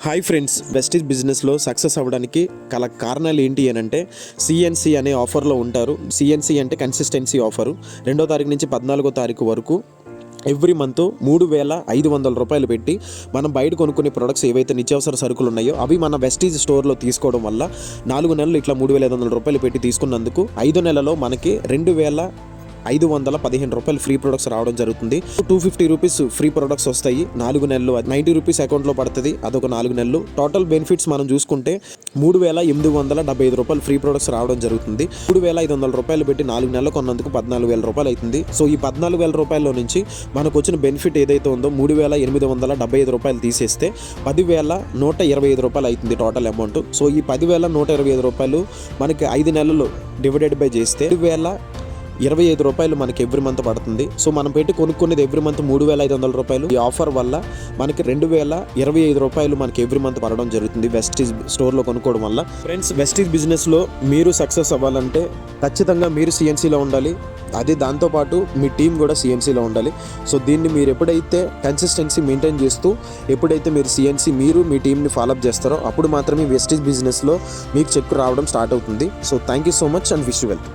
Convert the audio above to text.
Hi friends, Vestige బిజినెస్లో success అవ్వడానికి గల కారణాలు ఏంటి అని అంటే సిఎన్సి అనే ఆఫర్లో ఉంటారు. సిఎన్సి అంటే కన్సిస్టెన్సీ ఆఫరు. 2వ తారీఖు నుంచి 14వ తారీఖు వరకు ఎవ్రీ మంత్ 3,500 రూపాయలు పెట్టి మనం బయట కొనుక్కునే ప్రొడక్ట్స్ ఏవైతే నిత్యావసర సరుకులు ఉన్నాయో అవి మన వెస్టీజ్ స్టోర్లో తీసుకోవడం వల్ల 4 నెలలు ఇట్లా 3,500 రూపాయలు పెట్టి తీసుకున్నందుకు 5 నెలలో మనకి 2,515 రూపాయలు ఫ్రీ ప్రొడక్ట్స్ రావడం జరుగుతుంది. 250 రూపీస్ ఫ్రీ ప్రొడక్ట్స్ వస్తాయి 4 నెలలు. 90 రూపీస్ అకౌంట్లో పడుతుంది, అదొక 4 నెలలు. టోటల్ బెనిఫిట్స్ మనం చూసుకుంటే 3,875 రూపాయలు ఫ్రీ ప్రొడక్ట్స్ రావడం జరుగుతుంది. 3,500 రూపాయలు పెట్టి 4 నెలలు కొన్నందుకు 14,000 రూపాయలు అవుతుంది. సో ఈ 14,000 రూపాయల్లో నుంచి మనకు వచ్చిన బెనిఫిట్ ఏదైతే ఉందో 3,875 రూపాయలు తీసేస్తే 10,125 రూపాయలు అవుతుంది టోటల్ అమౌంట్. సో ఈ 10,125 రూపాయలు మనకి 5 నెలలు డివైడెడ్ బై చేస్తే 2,025 రూపాయలు మనకి ఎవ్రీ మంత్ పడుతుంది. సో మనం పెట్టి కొనుక్కునేది ఎవ్రీ మంత్ 3,500 రూపాయలు. ఈ ఆఫర్ వల్ల మనకి 2,025 రూపాయలు మనకి ఎవ్రీ మంత్ పడడం జరుగుతుంది వెస్టీజ్ స్టోర్లో కొనుక్కోవడం వల్ల. ఫ్రెండ్స్, వెస్టీజ్ బిజినెస్లో మీరు సక్సెస్ అవ్వాలంటే ఖచ్చితంగా మీరు సిఎన్సీలో ఉండాలి. అదే దాంతోపాటు మీ టీం కూడా సిఎన్సీలో ఉండాలి. సో దీన్ని మీరు ఎప్పుడైతే కన్సిస్టెన్సీ మెయింటైన్ చేస్తూ ఎప్పుడైతే మీరు సిఎన్సీ మీరు మీ టీంని ఫాలోఅప్ చేస్తారో అప్పుడు మాత్రమే వెస్టీజ్ బిజినెస్లో మీకు చెక్ రావడం స్టార్ట్ అవుతుంది. So thank you so much and wish you well.